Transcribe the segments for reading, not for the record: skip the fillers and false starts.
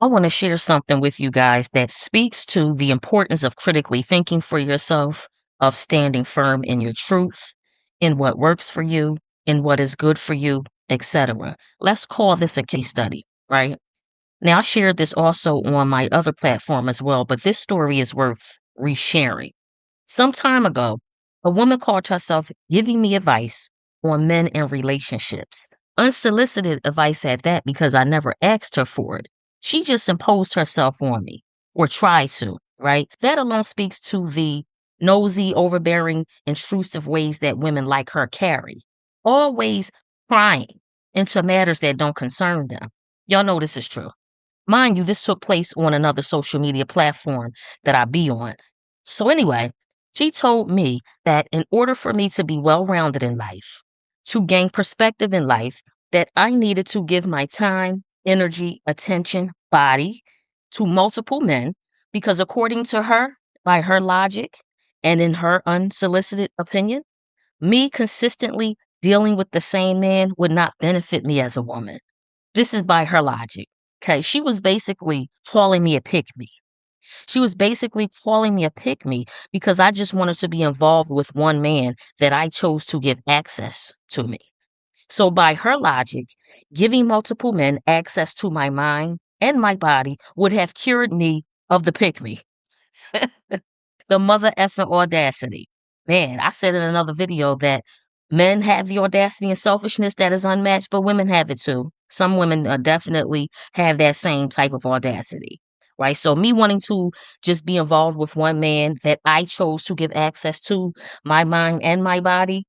I want to share something with you guys that speaks to the importance of critically thinking for yourself, of standing firm in your truth, in what works for you, in what is good for you, etc. Let's call this a case study, right? Now, I shared this also on my other platform as well, but this story is worth resharing. Some time ago, a woman called herself giving me advice on men and relationships. Unsolicited advice at that because I never asked her for it. She just imposed herself on me or tried to, right? That alone speaks to the nosy, overbearing, intrusive ways that women like her carry. Always prying into matters that don't concern them. Y'all know this is true. Mind you, this took place on another social media platform that I be on. So, anyway, she told me that in order for me to be well rounded in life, to gain perspective in life, that I needed to give my time, energy, attention, body to multiple men, because according to her, by her logic and in her unsolicited opinion, me consistently dealing with the same man would not benefit me as a woman. This is by her logic. Okay, she was basically calling me a pick me. She was basically calling me a pick me because I just wanted to be involved with one man that I chose to give access to me. So, by her logic, giving multiple men access to my mind and my body would have cured me of the pick me. The mother effing audacity. Man, I said in another video that men have the audacity and selfishness that is unmatched, but women have it too. Some women definitely have that same type of audacity, right? So, me wanting to just be involved with one man that I chose to give access to my mind and my body,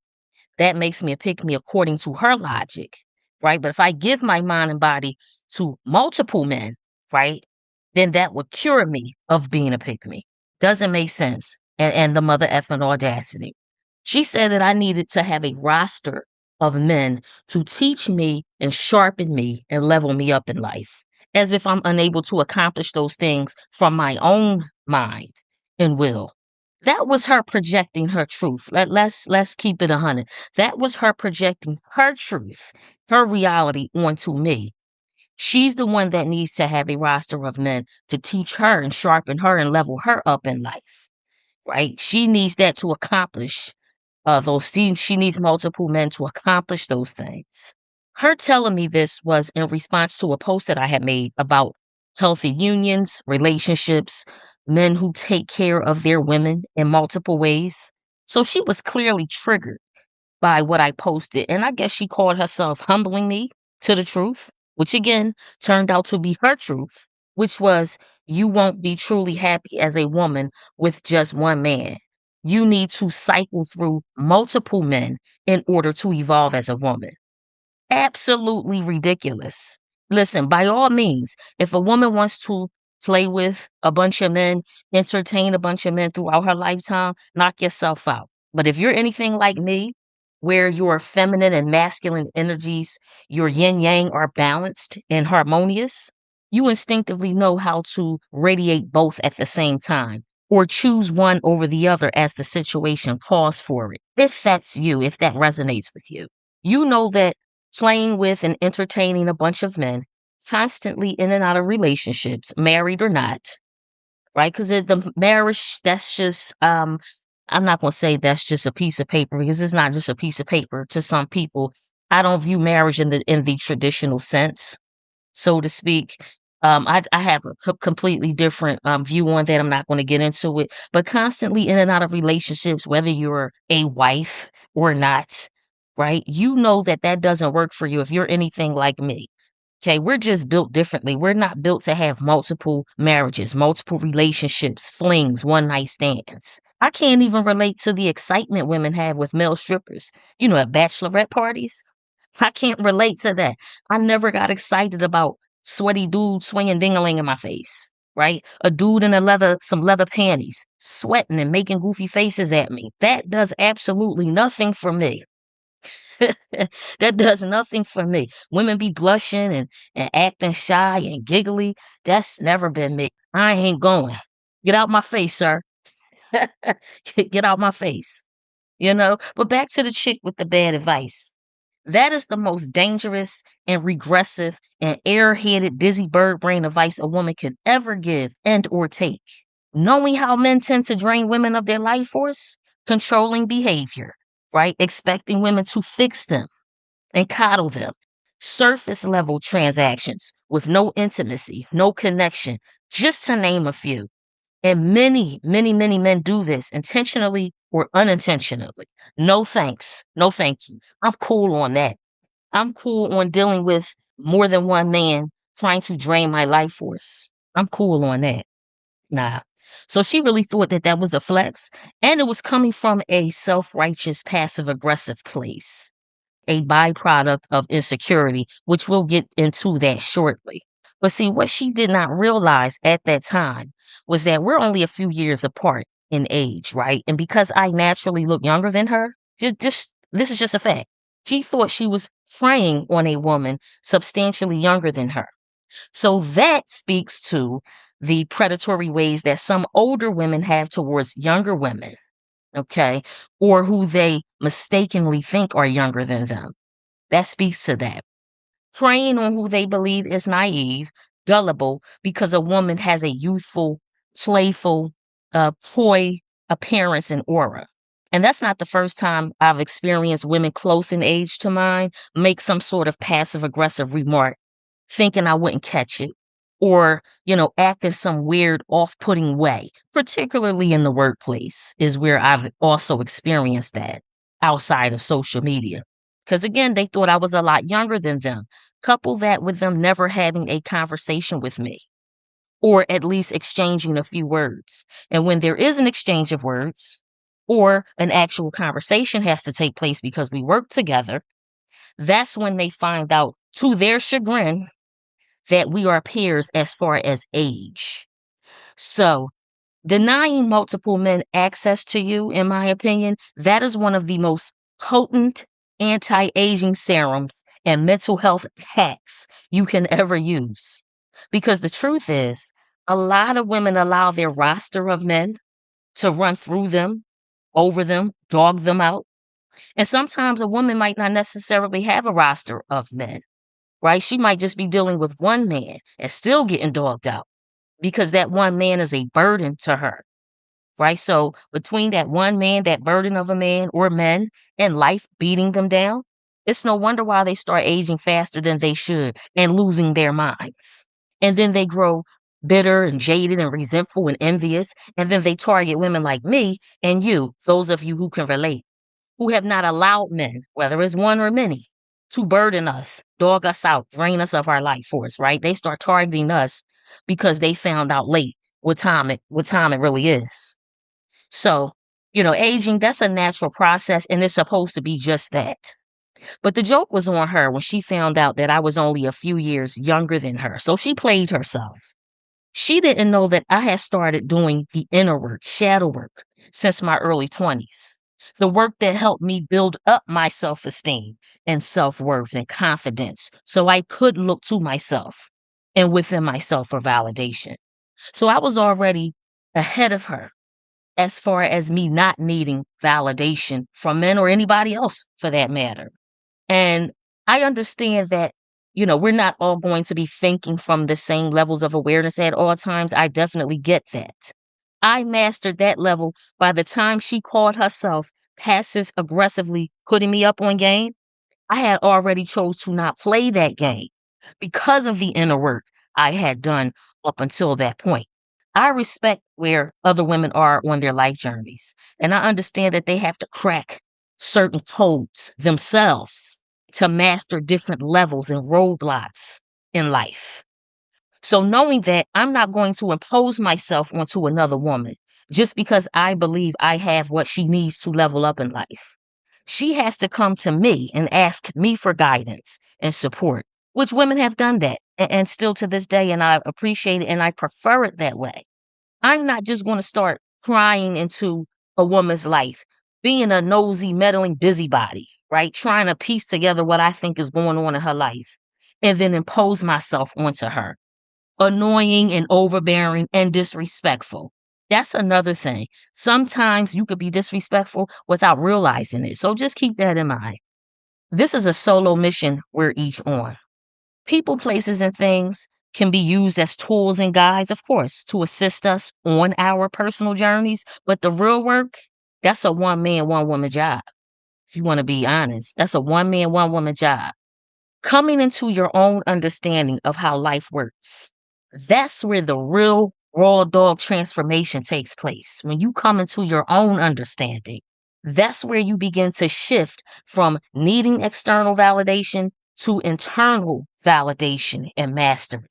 that makes me a pick me according to her logic, right? But if I give my mind and body to multiple men, right, then that would cure me of being a pick me. Doesn't make sense. And the mother effing audacity. She said that I needed to have a roster of men to teach me and sharpen me and level me up in life, as if I'm unable to accomplish those things from my own mind and will. That was her projecting her truth. Let's keep it 100. That was her projecting her truth, her reality onto me. She's the one that needs to have a roster of men to teach her and sharpen her and level her up in life, right? She needs that to accomplish those things. She needs multiple men to accomplish those things. Her telling me this was in response to a post that I had made about healthy unions, relationships, men who take care of their women in multiple ways. So she was clearly triggered by what I posted. And I guess she called herself humbling me to the truth, which again turned out to be her truth, which was you won't be truly happy as a woman with just one man. You need to cycle through multiple men in order to evolve as a woman. Absolutely ridiculous. Listen, by all means, if a woman wants to play with a bunch of men, entertain a bunch of men throughout her lifetime, knock yourself out. But if you're anything like me, where your feminine and masculine energies, your yin yang are balanced and harmonious, you instinctively know how to radiate both at the same time or choose one over the other as the situation calls for it. If that's you, if that resonates with you, you know that playing with and entertaining a bunch of men, constantly in and out of relationships, married or not, right? Because the marriage, that's just, I'm not going to say that's just a piece of paper because it's not just a piece of paper to some people. I don't view marriage in the traditional sense, so to speak. I have a completely different view on that. I'm not going to get into it, but constantly in and out of relationships, whether you're a wife or not, right? You know that that doesn't work for you if you're anything like me. Okay, we're just built differently. We're not built to have multiple marriages, multiple relationships, flings, one night stands. I can't even relate to the excitement women have with male strippers, at bachelorette parties. I can't relate to that. I never got excited about sweaty dudes swinging ding-a-ling in my face, right? A dude in some leather panties, sweating and making goofy faces at me. That does absolutely nothing for me. That does nothing for me. Women be blushing and acting shy and giggly. That's never been me. I ain't going. Get out my face, sir. Get out my face. But back to the chick with the bad advice. That is the most dangerous and regressive and airheaded dizzy bird brain advice a woman could ever give and or take. Knowing how men tend to drain women of their life force, controlling behavior, right? Expecting women to fix them and coddle them. Surface level transactions with no intimacy, no connection, just to name a few. And many, many, many men do this intentionally or unintentionally. No thanks. No thank you. I'm cool on that. I'm cool on dealing with more than one man trying to drain my life force. I'm cool on that. Nah. So she really thought that that was a flex, and it was coming from a self righteous, passive aggressive place, a byproduct of insecurity, which we'll get into that shortly. But see, what she did not realize at that time was that we're only a few years apart in age, right? And because I naturally look younger than her, just this is just a fact. She thought she was preying on a woman substantially younger than her. So that speaks to the predatory ways that some older women have towards younger women, okay, or who they mistakenly think are younger than them. That speaks to that. Preying on who they believe is naive, gullible, because a woman has a youthful, playful, coy appearance and aura. And that's not the first time I've experienced women close in age to mine make some sort of passive aggressive remark, thinking I wouldn't catch it, or, act in some weird, off putting way, particularly in the workplace, is where I've also experienced that outside of social media. Because again, they thought I was a lot younger than them. Couple that with them never having a conversation with me, or at least exchanging a few words. And when there is an exchange of words, or an actual conversation has to take place because we work together, that's when they find out, to their chagrin, that we are peers as far as age. So, denying multiple men access to you, in my opinion, that is one of the most potent anti aging serums and mental health hacks you can ever use. Because the truth is, a lot of women allow their roster of men to run through them, over them, dog them out. And sometimes a woman might not necessarily have a roster of men, right? She might just be dealing with one man and still getting dogged out because that one man is a burden to her, right? So between that one man, that burden of a man or men, and life beating them down, it's no wonder why they start aging faster than they should and losing their minds. And then they grow bitter and jaded and resentful and envious. And then they target women like me and you, those of you who can relate, who have not allowed men, whether it's one or many, to burden us, dog us out, drain us of our life force, right? They start targeting us because they found out late what time it really is. So, aging, that's a natural process and it's supposed to be just that. But the joke was on her when she found out that I was only a few years younger than her. So she played herself. She didn't know that I had started doing the inner work, shadow work, since my early 20s. The work that helped me build up my self esteem and self worth and confidence so I could look to myself and within myself for validation. So I was already ahead of her as far as me not needing validation from men or anybody else for that matter. And I understand that, we're not all going to be thinking from the same levels of awareness at all times. I definitely get that. I mastered that level by the time she called herself passive aggressively putting me up on game. I had already chose to not play that game because of the inner work I had done up until that point. I respect where other women are on their life journeys, and I understand that they have to crack certain codes themselves to master different levels and roadblocks in life. So knowing that I'm not going to impose myself onto another woman just because I believe I have what she needs to level up in life. She has to come to me and ask me for guidance and support, which women have done that and still to this day. And I appreciate it and I prefer it that way. I'm not just going to start prying into a woman's life, being a nosy, meddling busybody, right? Trying to piece together what I think is going on in her life and then impose myself onto her. Annoying and overbearing and disrespectful. That's another thing. Sometimes you could be disrespectful without realizing it. So just keep that in mind. This is a solo mission we're each on. People, places, and things can be used as tools and guides, of course, to assist us on our personal journeys. But the real work, that's a one man, one woman job. If you want to be honest, that's a one man, one woman job. Coming into your own understanding of how life works. That's where the real raw dog transformation takes place. When you come into your own understanding, that's where you begin to shift from needing external validation to internal validation and mastery.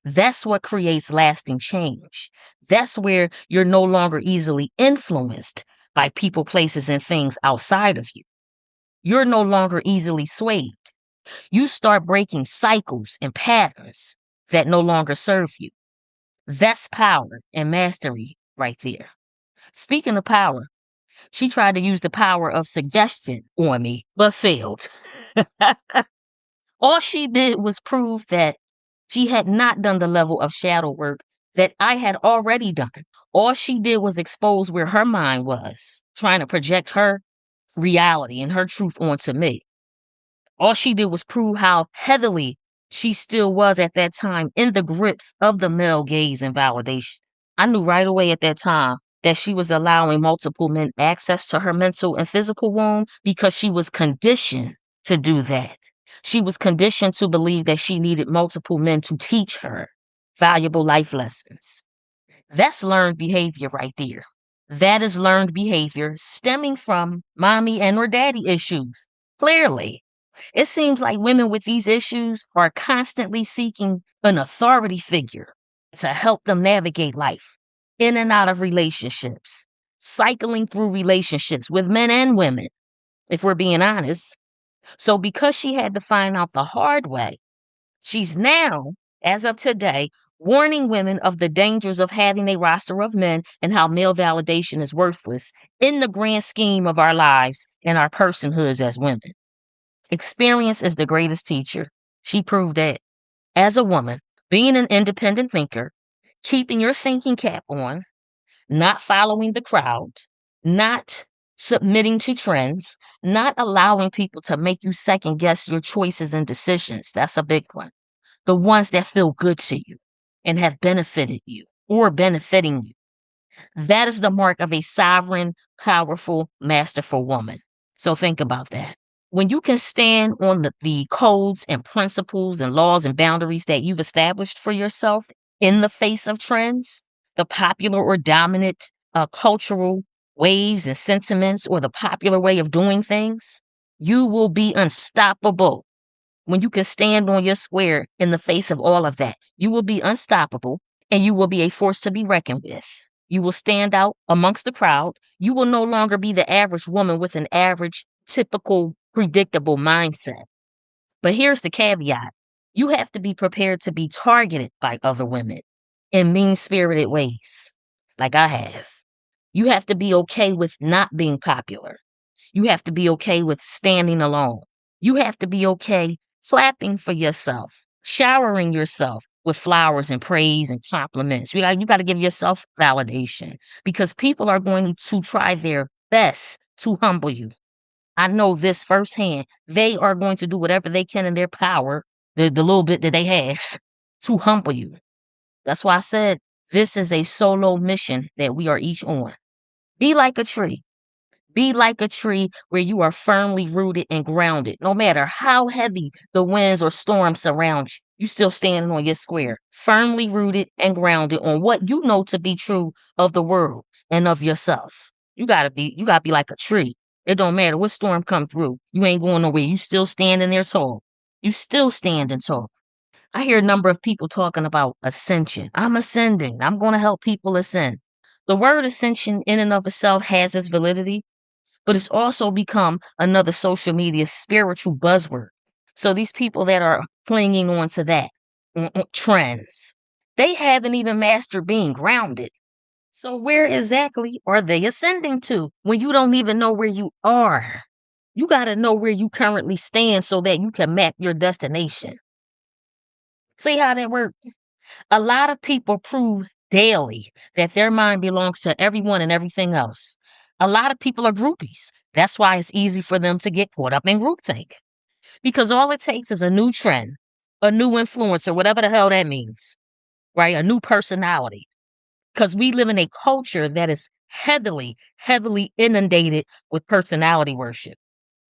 That's what creates lasting change. That's where you're no longer easily influenced by people, places, and things outside of you. You're no longer easily swayed. You start breaking cycles and patterns that no longer serve you. That's power and mastery right there. Speaking of power, she tried to use the power of suggestion on me, but failed. All she did was prove that she had not done the level of shadow work that I had already done. All she did was expose where her mind was, trying to project her reality and her truth onto me. All she did was prove how heavily she still was at that time in the grips of the male gaze and validation. I knew right away at that time that she was allowing multiple men access to her mental and physical womb because she was conditioned to do that. She was conditioned to believe that she needed multiple men to teach her valuable life lessons. That's learned behavior right there. That is learned behavior stemming from mommy and or daddy issues. Clearly, it seems like women with these issues are constantly seeking an authority figure to help them navigate life, in and out of relationships, cycling through relationships with men and women, if we're being honest. So, because she had to find out the hard way, she's now, as of today, warning women of the dangers of having a roster of men and how male validation is worthless in the grand scheme of our lives and our personhoods as women. Experience is the greatest teacher. She proved that. As a woman, being an independent thinker, keeping your thinking cap on, not following the crowd, not submitting to trends, not allowing people to make you second guess your choices and decisions. That's a big one. The ones that feel good to you and have benefited you or benefiting you. That is the mark of a sovereign, powerful, masterful woman. So think about that. When you can stand on the codes and principles and laws and boundaries that you've established for yourself in the face of trends, the popular or dominant cultural waves and sentiments, or the popular way of doing things, you will be unstoppable. When you can stand on your square in the face of all of that, you will be unstoppable and you will be a force to be reckoned with. You will stand out amongst the crowd. You will no longer be the average woman with an average, typical, predictable mindset. But here's the caveat. You have to be prepared to be targeted by other women in mean-spirited ways, like I have. You have to be okay with not being popular. You have to be okay with standing alone. You have to be okay clapping for yourself, showering yourself with flowers and praise and compliments. You got to give yourself validation because people are going to try their best to humble you. I know this firsthand. They are going to do whatever they can in their power, the little bit that they have, to humble you. That's why I said this is a solo mission that we are each on. Be like a tree. Be like a tree where you are firmly rooted and grounded. No matter how heavy the winds or storms surround you, you still standing on your square, firmly rooted and grounded on what you know to be true of the world and of yourself. You gotta be like a tree. It don't matter what storm come through. You ain't going nowhere. You still standing there tall. You still standing tall. I hear a number of people talking about ascension. I'm ascending. I'm going to help people ascend. The word ascension in and of itself has its validity, but it's also become another social media spiritual buzzword. So these people that are clinging on to that trends, they haven't even mastered being grounded. So where exactly are they ascending to when you don't even know where you are? You got to know where you currently stand so that you can map your destination. See how that works? A lot of people prove daily that their mind belongs to everyone and everything else. A lot of people are groupies. That's why it's easy for them to get caught up in groupthink. Because all it takes is a new trend, a new influencer, whatever the hell that means, right? A new personality. Because we live in a culture that is heavily, heavily inundated with personality worship.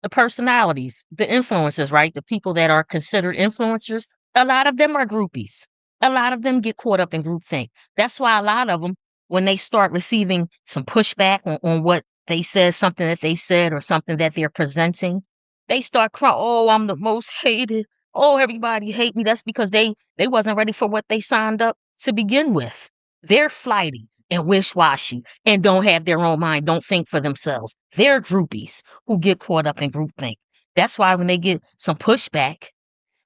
The personalities, the influencers, right? The people that are considered influencers, a lot of them are groupies. A lot of them get caught up in groupthink. That's why a lot of them, when they start receiving some pushback on what they said, something that they said, or something that they're presenting, they start crying, oh, I'm the most hated. Oh, everybody hate me. That's because they wasn't ready for what they signed up to begin with. They're flighty and wish-washy and don't have their own mind, don't think for themselves. They're groupies who get caught up in groupthink. That's why when they get some pushback,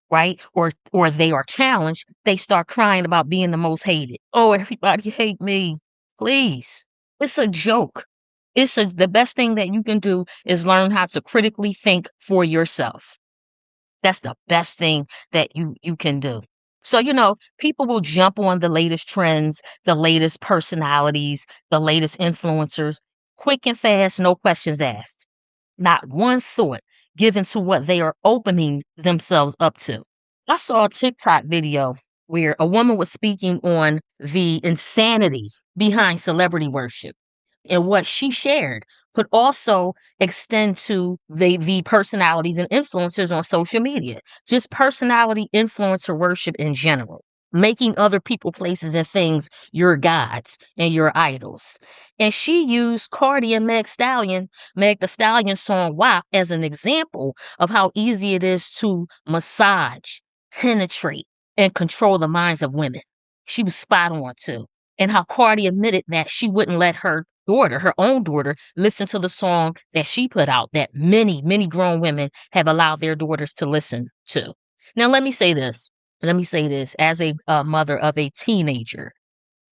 right, or they are challenged, they start crying about being the most hated. Oh, everybody hate me. Please. It's a joke. The best thing that you can do is learn how to critically think for yourself. That's the best thing that you can do. So, people will jump on the latest trends, the latest personalities, the latest influencers, quick and fast, no questions asked. Not one thought given to what they are opening themselves up to. I saw a TikTok video where a woman was speaking on the insanity behind celebrity worship. And what she shared could also extend to the personalities and influencers on social media, just personality influencer worship in general, making other people, places, and things your gods and your idols. And she used Cardi and Meg the Stallion song WAP as an example of how easy it is to massage, penetrate, and control the minds of women. She was spot on too. And how Cardi admitted that she wouldn't let her own daughter, listen to the song that she put out that many, many grown women have allowed their daughters to listen to. Now, let me say this. As a mother of a teenager.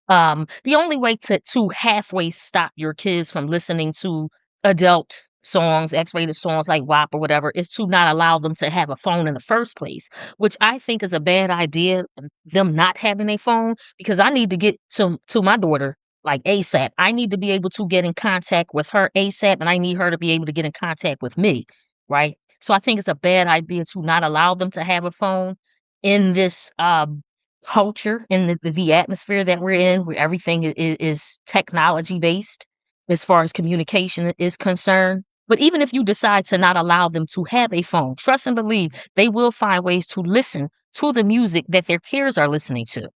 The only way to halfway stop your kids from listening to adult songs, X-rated songs like WAP or whatever, is to not allow them to have a phone in the first place, which I think is a bad idea, them not having a phone, because I need to get to my daughter like ASAP. I need to be able to get in contact with her ASAP, and I need her to be able to get in contact with me, right? So I think it's a bad idea to not allow them to have a phone in this culture, in the atmosphere that we're in, where everything is technology based as far as communication is concerned. But even if you decide to not allow them to have a phone, trust and believe they will find ways to listen to the music that their peers are listening to.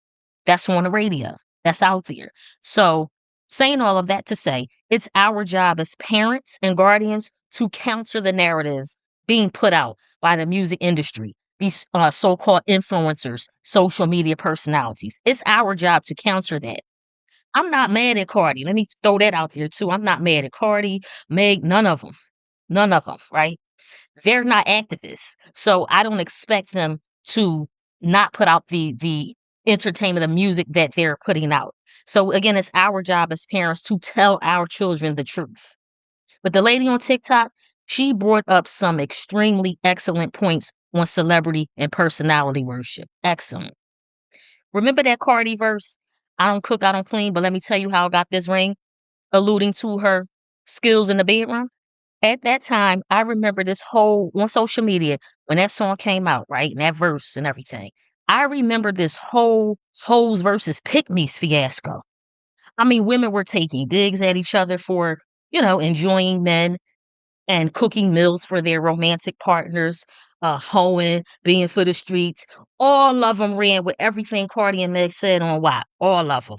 That's on the radio. That's out there. So, saying all of that to say, it's our job as parents and guardians to counter the narratives being put out by the music industry, these so-called influencers, social media personalities. It's our job to counter that. I'm not mad at Cardi. Let me throw that out there too. I'm not mad at Cardi, Meg, none of them. None of them, right? They're not activists. So I don't expect them to not put out the entertainment, the music that they're putting out. So again, it's our job as parents to tell our children the truth. But the lady on TikTok, she brought up some extremely excellent points on celebrity and personality worship. Excellent. Remember that Cardi verse? I don't cook, I don't clean, but let me tell you how I got this ring, alluding to her skills in the bedroom. At that time, I remember this whole on social media when that song came out, right? And that verse and everything. I remember this whole hoes versus pick fiasco. I mean, women were taking digs at each other for, enjoying men and cooking meals for their romantic partners, hoeing, being for the streets. All of them ran with everything Cardi and Meg said on WAP. All of them.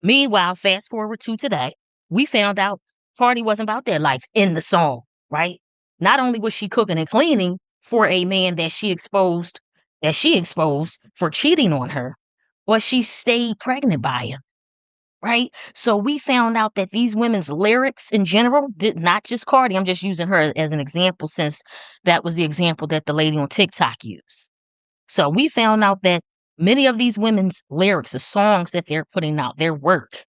Meanwhile, fast forward to today, we found out Cardi wasn't about that life in the song, right? Not only was she cooking and cleaning for a man that she exposed for cheating on her, but she stayed pregnant by him, right? So we found out that these women's lyrics in general, did not just Cardi. I'm just using her as an example since that was the example that the lady on TikTok used. So we found out that many of these women's lyrics, the songs that they're putting out, their work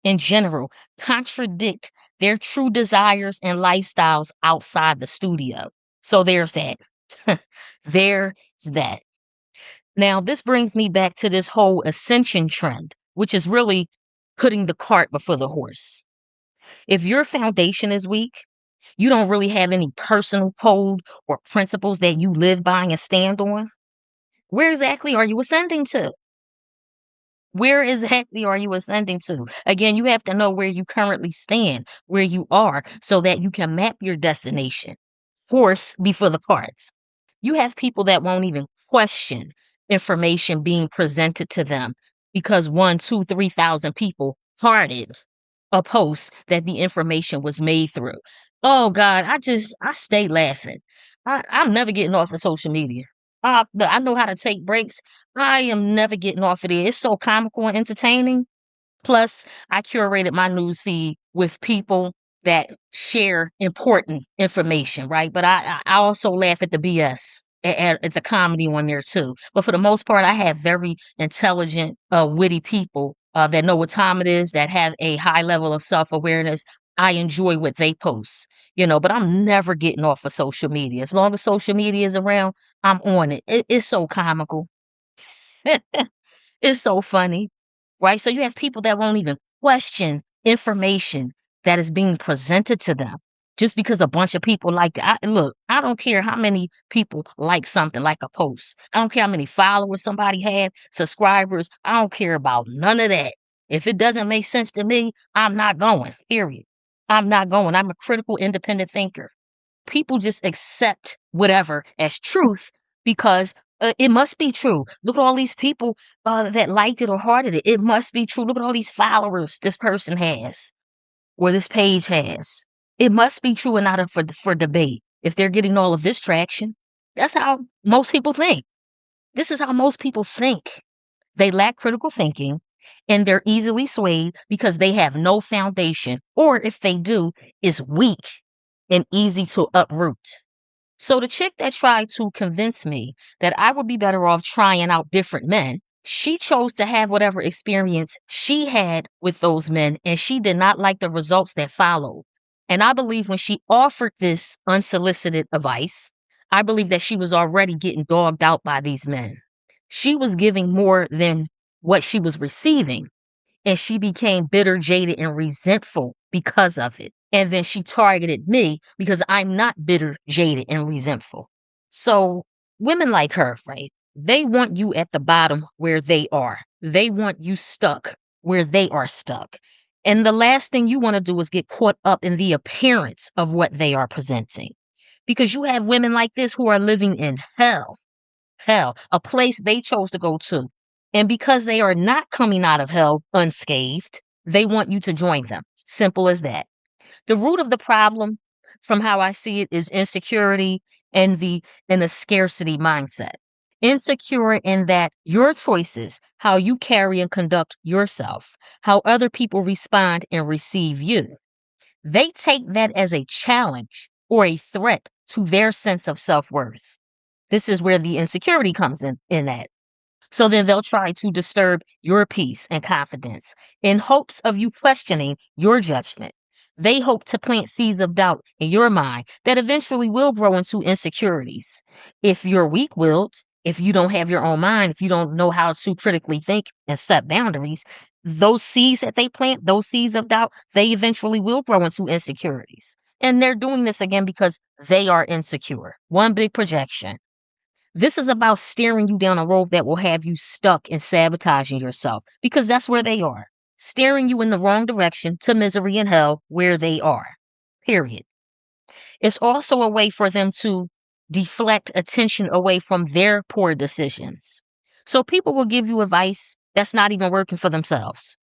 in general, contradict their true desires and lifestyles outside the studio. So there's that. There's that. Now, this brings me back to this whole ascension trend, which is really putting the cart before the horse. If your foundation is weak, You don't really have any personal code or principles that you live by and stand on. Where exactly are you ascending to? Where exactly are you ascending to? Again, you have to know where you currently stand, where you are, so that you can map your destination. Horse before the carts. You have people that won't even question information being presented to them because 1, 2, 3,000 people hearted a post that the information was made through. Oh God, I stay laughing. I'm never getting off of social media. I know how to take breaks. I am never getting off of there. It's so comical and entertaining. Plus, I curated my news feed with people that share important information, right? But I also laugh at the BS, at the comedy on there too. But for the most part, I have very intelligent, witty people that know what time it is, that have a high level of self awareness. I enjoy what they post, but I'm never getting off of social media. As long as social media is around, I'm on it. It's so comical. It's so funny, right? So you have people that won't even question information that is being presented to them just because a bunch of people like it. Look, I don't care how many people like something, like a post. I don't care how many followers somebody have, subscribers. I don't care about none of that. If it doesn't make sense to me, I'm not going, period. I'm not going. I'm a critical, independent thinker. People just accept whatever as truth because it must be true. Look at all these people that liked it or hearted it. It must be true. Look at all these followers this person has or this page has. It must be true and not up for debate. If they're getting all of this traction, that's how most people think. This is how most people think. They lack critical thinking and they're easily swayed because they have no foundation, or if they do, is weak and easy to uproot. So the chick that tried to convince me that I would be better off trying out different men, she chose to have whatever experience she had with those men, and she did not like the results that followed. And I believe when she offered this unsolicited advice, I believe that she was already getting dogged out by these men. She was giving more than what she was receiving, and she became bitter, jaded, and resentful because of it. And then she targeted me because I'm not bitter, jaded, and resentful. So women like her, right? They want you at the bottom where they are. They want you stuck where they are stuck. And the last thing you want to do is get caught up in the appearance of what they are presenting. Because you have women like this who are living in hell, a place they chose to go to. And because they are not coming out of hell unscathed, they want you to join them. Simple as that. The root of the problem, from how I see it, is insecurity, envy, and a scarcity mindset. Insecure in that your choices, how you carry and conduct yourself, how other people respond and receive you, they take that as a challenge or a threat to their sense of self worth. This is where the insecurity comes in at. So then they'll try to disturb your peace and confidence in hopes of you questioning your judgment. They hope to plant seeds of doubt in your mind that eventually will grow into insecurities. If you're weak willed, if you don't have your own mind, if you don't know how to critically think and set boundaries, those seeds that they plant, those seeds of doubt, they eventually will grow into insecurities. And they're doing this again because they are insecure. One big projection. This is about steering you down a road that will have you stuck and sabotaging yourself because that's where they are, steering you in the wrong direction to misery and hell where they are. Period. It's also a way for them to deflect attention away from their poor decisions. So people will give you advice that's not even working for themselves.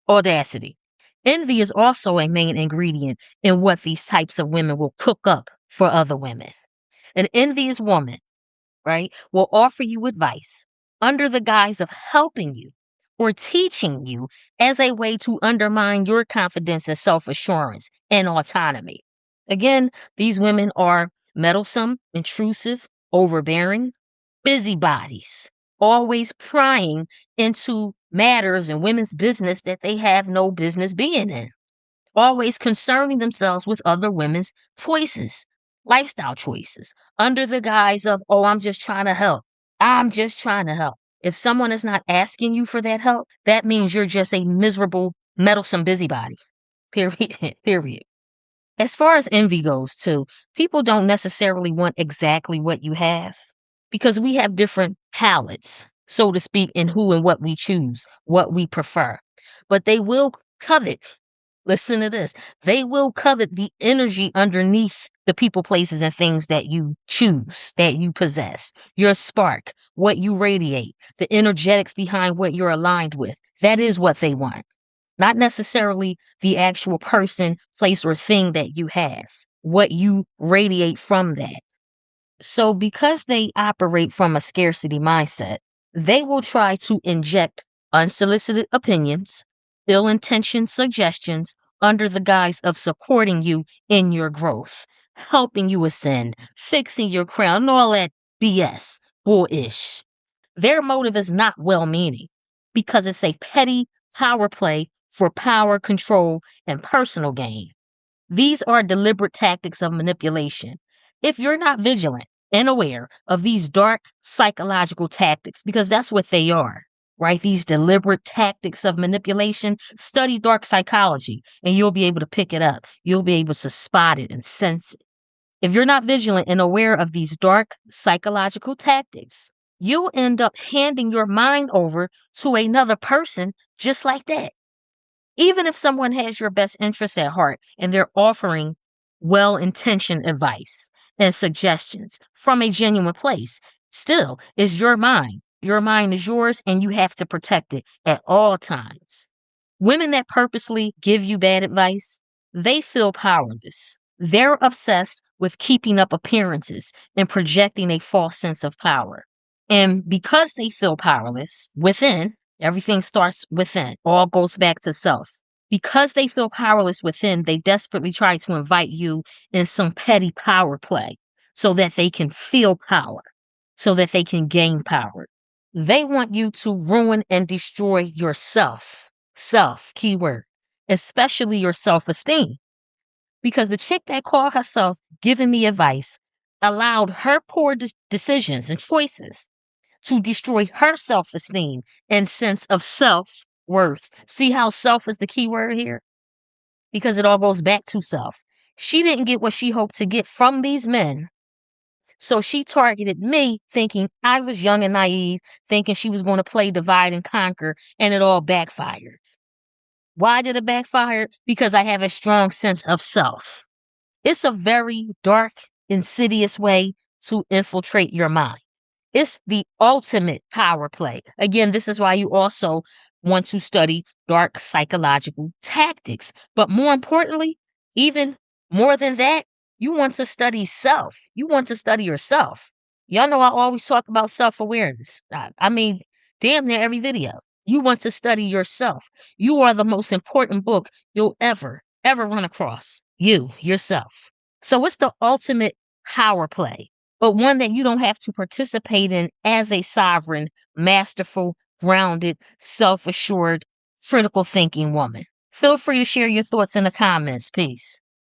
Audacity. Envy is also a main ingredient in what these types of women will cook up for other women. An envious woman, right, will offer you advice under the guise of helping you or teaching you as a way to undermine your confidence and self assurance and autonomy. Again, these women are meddlesome, intrusive, overbearing, busybodies, always prying into matters and women's business that they have no business being in, always concerning themselves with other women's choices, lifestyle choices, under the guise of, oh, I'm just trying to help. I'm just trying to help. If someone is not asking you for that help, that means you're just a miserable, meddlesome busybody. Period. Period. As far as envy goes, too, people don't necessarily want exactly what you have because we have different palettes, so to speak, in who and what we choose, what we prefer. But they will covet, listen to this, they will covet the energy underneath the people, places, and things that you choose, that you possess, your spark, what you radiate, the energetics behind what you're aligned with. That is what they want, not necessarily the actual person, place, or thing that you have, what you radiate from that. So, because they operate from a scarcity mindset, they will try to inject unsolicited opinions, ill intentioned suggestions under the guise of supporting you in your growth, helping you ascend, fixing your crown, and all that BS, bullish. Their motive is not well meaning because it's a petty power play for power, control, and personal gain. These are deliberate tactics of manipulation. If you're not vigilant and aware of these dark psychological tactics, because that's what they are, right? These deliberate tactics of manipulation, study dark psychology and you'll be able to pick it up. You'll be able to spot it and sense it. If you're not vigilant and aware of these dark psychological tactics, you'll end up handing your mind over to another person just like that. Even if someone has your best interests at heart and they're offering well intentioned advice and suggestions from a genuine place, still is your mind. Your mind is yours and you have to protect it at all times. Women that purposely give you bad advice, they feel powerless. They're obsessed with keeping up appearances and projecting a false sense of power. And because they feel powerless within, everything starts within, all goes back to self. Because they feel powerless within, they desperately try to invite you in some petty power play so that they can feel power, so that they can gain power. They want you to ruin and destroy yourself. Self, keyword, especially your self esteem. Because the chick that called herself giving me advice allowed her poor decisions and choices to destroy her self esteem and sense of self worth. See how self is the key word here? Because it all goes back to self. She didn't get what she hoped to get from these men. So she targeted me thinking I was young and naive, thinking she was going to play divide and conquer, and it all backfired. Why did it backfire? Because I have a strong sense of self. It's a very dark, insidious way to infiltrate your mind. It's the ultimate power play. Again, this is why you also want to study dark psychological tactics. But more importantly, even more than that, you want to study self. You want to study yourself. Y'all know I always talk about self-awareness. I mean, damn near every video. You want to study yourself. You are the most important book you'll ever run across. You, yourself. So it's the ultimate power play, but one that you don't have to participate in as a sovereign, masterful, grounded, self assured, critical thinking woman. Feel free to share your thoughts in the comments. Peace.